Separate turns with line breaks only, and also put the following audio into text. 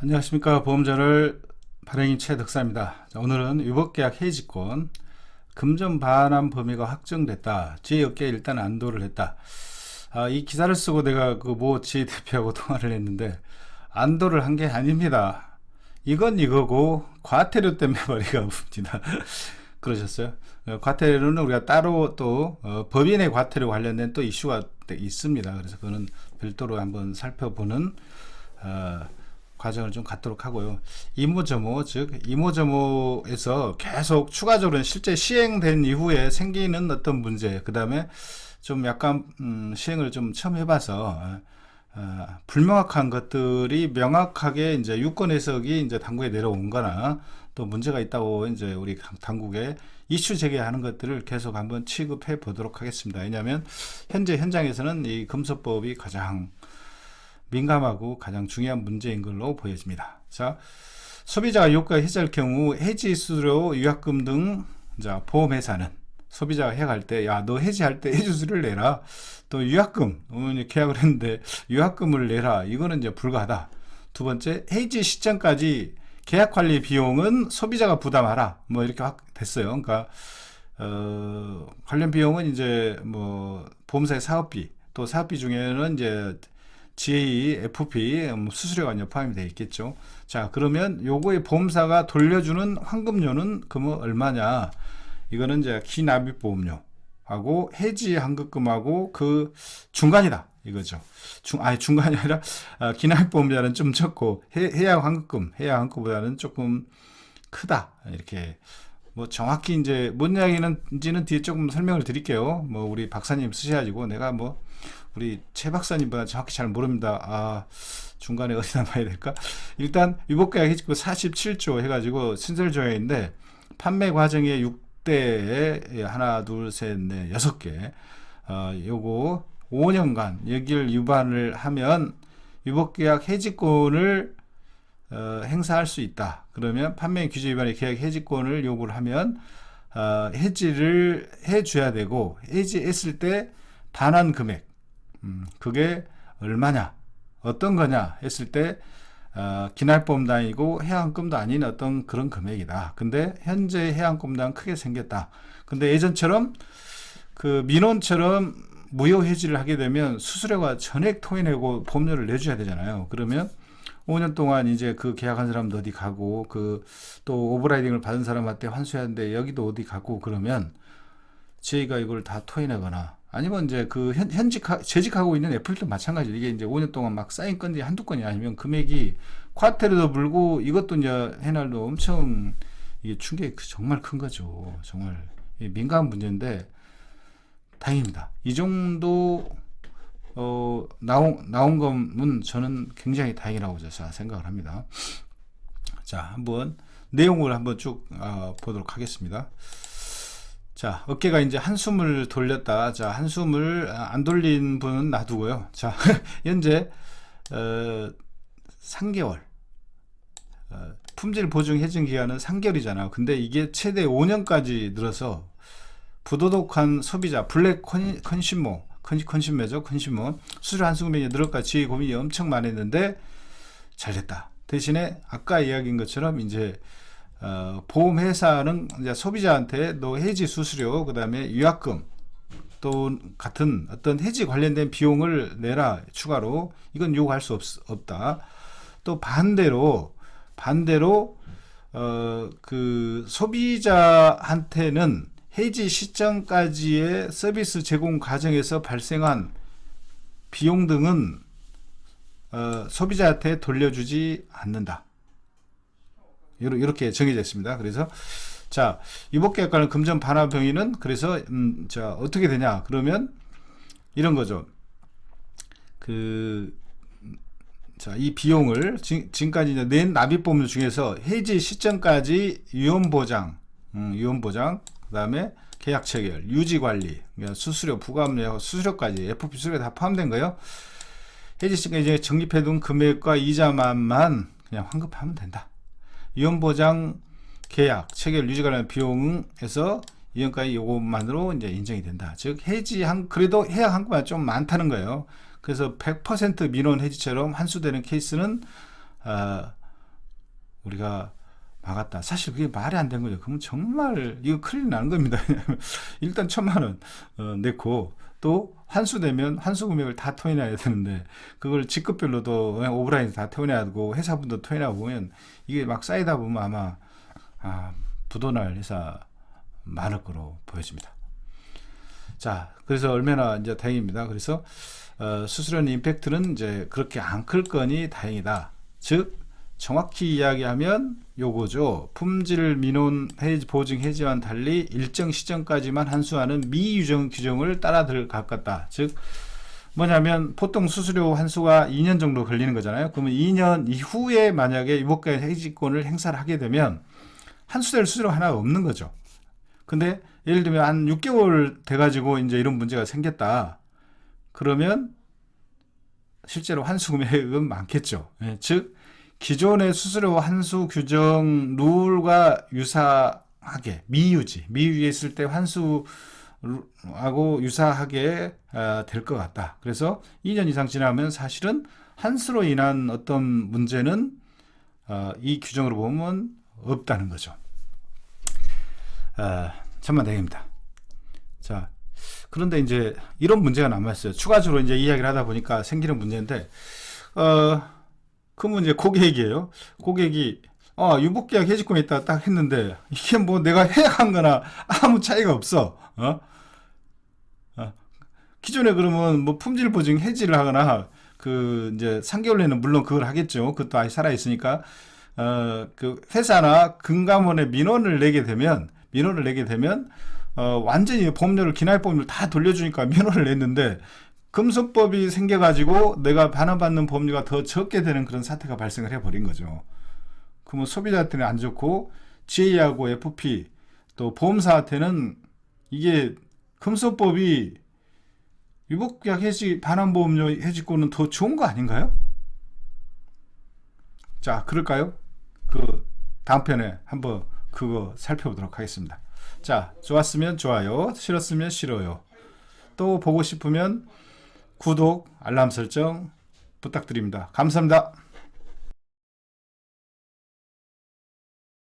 안녕하십니까. 보험저널 발행인 최덕사입니다. 자, 오늘은 위법계약 해지권 금전 반환 범위가 확정됐다. 지혜업계에 일단 안도를 했다. 이 기사를 쓰고 내가 그 모 지혜대표하고 통화를 했는데 안도를 한 게 아닙니다. 이건 이거고 과태료 때문에 머리가 아픕니다. 그러셨어요? 과태료는 우리가 따로 또 법인의 과태료 관련된 또 이슈가 있습니다. 그래서 그거는 별도로 한번 살펴보는 과정을 좀 갖도록 하고요. 이모저모, 즉 이모저모에서 계속 추가적으로 실제 시행된 이후에 생기는 어떤 문제, 그 다음에 좀 약간 시행을 좀 처음 해봐서 불명확한 것들이 명확하게 이제 유권 해석이 이제 당국에 내려온거나 또 문제가 있다고 이제 우리 당국에 이슈 제기하는 것들을 계속 한번 취급해 보도록 하겠습니다. 왜냐하면 현재 현장에서는 이 금소법이 가장 민감하고 가장 중요한 문제인 걸로 보여집니다. 자, 소비자가 요가 해지할 경우 해지 수수료, 위약금 등 보험회사는 소비자가 해약할 때, 야, 너 해지할 때 해지 수수료를 내라. 또 위약금, 계약을 했는데 위약금을 내라. 이거는 이제 불가하다. 두 번째, 해지 시점까지 계약 관리 비용은 소비자가 부담하라. 뭐 이렇게 확 됐어요. 그러니까 관련 비용은 이제 뭐 보험사의 사업비, 또 사업비 중에는 이제 GA, FP 수수료가 이제 포함이 되어 있겠죠. 자, 그러면 요거의 보험사가 돌려주는 환급료는 그러면 얼마냐? 이거는 이제 기납입보험료하고 해지 환급금하고 그 중간이다 이거죠. 중간이 아니라 기납입보험료는 좀 적고 해약 환급금보다는 조금 크다 이렇게. 뭐 정확히 이제 뭔 이야기는지는 뒤에 조금 설명을 드릴게요. 뭐 우리 박사님 쓰셔가지고 내가 뭐 우리 최 박사님보다 정확히 잘 모릅니다. 중간에 어디다 봐야 될까? 일단 위법계약 해지권 47조 해가지고 신설조항인데 판매 과정에 6대에 하나, 둘, 셋, 넷, 6개. 요거 5년간 여기를 위반을 하면 위법계약 해지권을 행사할 수 있다. 그러면 판매 규제 위반의 계약 해지권을 요구를 하면 해지를 해줘야 되고 해지했을 때 반환 금액 그게 얼마냐 어떤 거냐 했을 때 기납보험도 아니고 해약금도 아닌 어떤 그런 금액이다. 근데 현재 해약금당 크게 생겼다. 근데 예전처럼 그 민원처럼 무효 해지를 하게 되면 수수료가 전액 토해내고 보험료를 내줘야 되잖아요. 그러면 5년 동안 이제 그 계약한 사람도 어디 가고 그 또 오버라이딩을 받은 사람한테 환수해야 하는데 여기도 어디 가고 그러면 저희가 이걸 다 토해내거나 아니면 이제 그 재직하고 있는 애플도 마찬가지로 이게 이제 5년 동안 막 쌓인 건지 한두 건이 아니면 금액이 과태료도 물고 이것도 이제 해날도 엄청 이게 충격이 정말 큰 거죠. 정말 민감한 문제인데 다행입니다. 이 정도 나온 거는 저는 굉장히 다행이라고 생각을 합니다. 자, 한번 내용을 한번 쭉 보도록 하겠습니다. 자, 어깨가 이제 한숨을 돌렸다. 자, 한숨을 안 돌린 분은 놔두고요. 자, 현재 3개월 품질 보증 해증 기간은 3개월이잖아요. 근데 이게 최대 5년까지 늘어서 부도덕한 소비자 블랙 컨슈머죠. 컨슈머 수수료 환수금액이 늘어까 지혜 고민이 엄청 많았는데 잘됐다. 대신에 아까 이야기인 것처럼 이제 보험회사는 이제 소비자한테 너 해지 수수료 그 다음에 위약금 또 같은 어떤 해지 관련된 비용을 내라 추가로 이건 요구할 수 없다. 또 반대로 그 소비자한테는 해지 시점까지의 서비스 제공 과정에서 발생한 비용 등은 소비자한테 돌려주지 않는다. 이렇게 정해져 있습니다. 그래서 자, 위법계약과는 금전 반환 병위는 그래서 자, 어떻게 되냐? 그러면 이런 거죠. 자, 이 비용을 지금까지 낸 납입보험료 중에서 해지 시점까지 위험보장, 그다음에 계약 체결, 유지 관리, 수수료, 부가압류, 수수료까지 FP 수수료 다 포함된 거예요. 해지 시점까지 이제 적립해둔 금액과 이자만만 그냥 환급하면 된다. 위험보장, 계약, 체결, 유지 관련 비용에서 이전까지 요것만으로 이제 인정이 된다. 즉 그래도 해약 한금이 좀 많다는 거예요. 그래서 100% 민원 해지처럼 환수되는 케이스는 우리가 막았다. 사실 그게 말이 안 된 거죠. 그러면 정말 이거 큰일 나는 겁니다. 일단 1,000만 원 내고 또 환수되면 환수 금액을 다 토해내야 되는데 그걸 직급별로도 오브라인 다 토해내야 되고 회사분도 토해내고 보면 이게 막 쌓이다 보면 아마 부도날 회사 많을 거로 보여집니다. 자, 그래서 얼마나 이제 다행입니다. 그래서 수수료 임팩트는 이제 그렇게 안 클 거니 다행이다. 즉 정확히 이야기하면 요거죠. 품질 민원 보증 해지와는 달리 일정 시점까지만 환수하는 미유정 규정을 따라 들어갈 것 같다. 즉 뭐냐면 보통 수수료 환수가 2년 정도 걸리는 거잖아요. 그러면 2년 이후에 만약에 유보가액 해지권을 행사를 하게 되면 환수될 수수료 하나가 없는 거죠. 근데 예를 들면 한 6개월 돼가지고 이제 이런 문제가 생겼다. 그러면 실제로 환수 금액은 많겠죠. 예, 즉 기존의 수수료 환수 규정 룰과 유사하게 미유지했을 때 환수하고 유사하게 될 것 같다. 그래서 2년 이상 지나면 사실은 환수로 인한 어떤 문제는 이 규정으로 보면 없다는 거죠. 천만다행입니다. 자, 그런데 이제 이런 문제가 남았어요. 추가적으로 이제 이야기를 하다 보니까 생기는 문제인데, 그 문제 고객이에요. 고객이 유보계약 해지권에 있다 딱 했는데 이게 뭐 내가 해약한 거나 아무 차이가 없어. 기존에 그러면 뭐 품질 보증 해지를 하거나 그 이제 3개월 내는 물론 그걸 하겠죠. 그것도 아직 살아 있으니까 그 회사나 금감원에 민원을 내게 되면 완전히 보험료를 기나일 보험료를 다 돌려주니까 민원을 냈는데 금소법이 생겨가지고 내가 반환받는 보험료가 더 적게 되는 그런 사태가 발생을 해버린 거죠. 그러면 소비자한테는 안 좋고 GA하고 FP 또 보험사한테는 이게 금소법이 유보계약 해지 반환보험료 해지권은 더 좋은 거 아닌가요? 자, 그럴까요? 그 다음 편에 한번 그거 살펴보도록 하겠습니다. 자, 좋았으면 좋아요, 싫었으면 싫어요. 또 보고 싶으면 구독, 알람 설정 부탁드립니다. 감사합니다.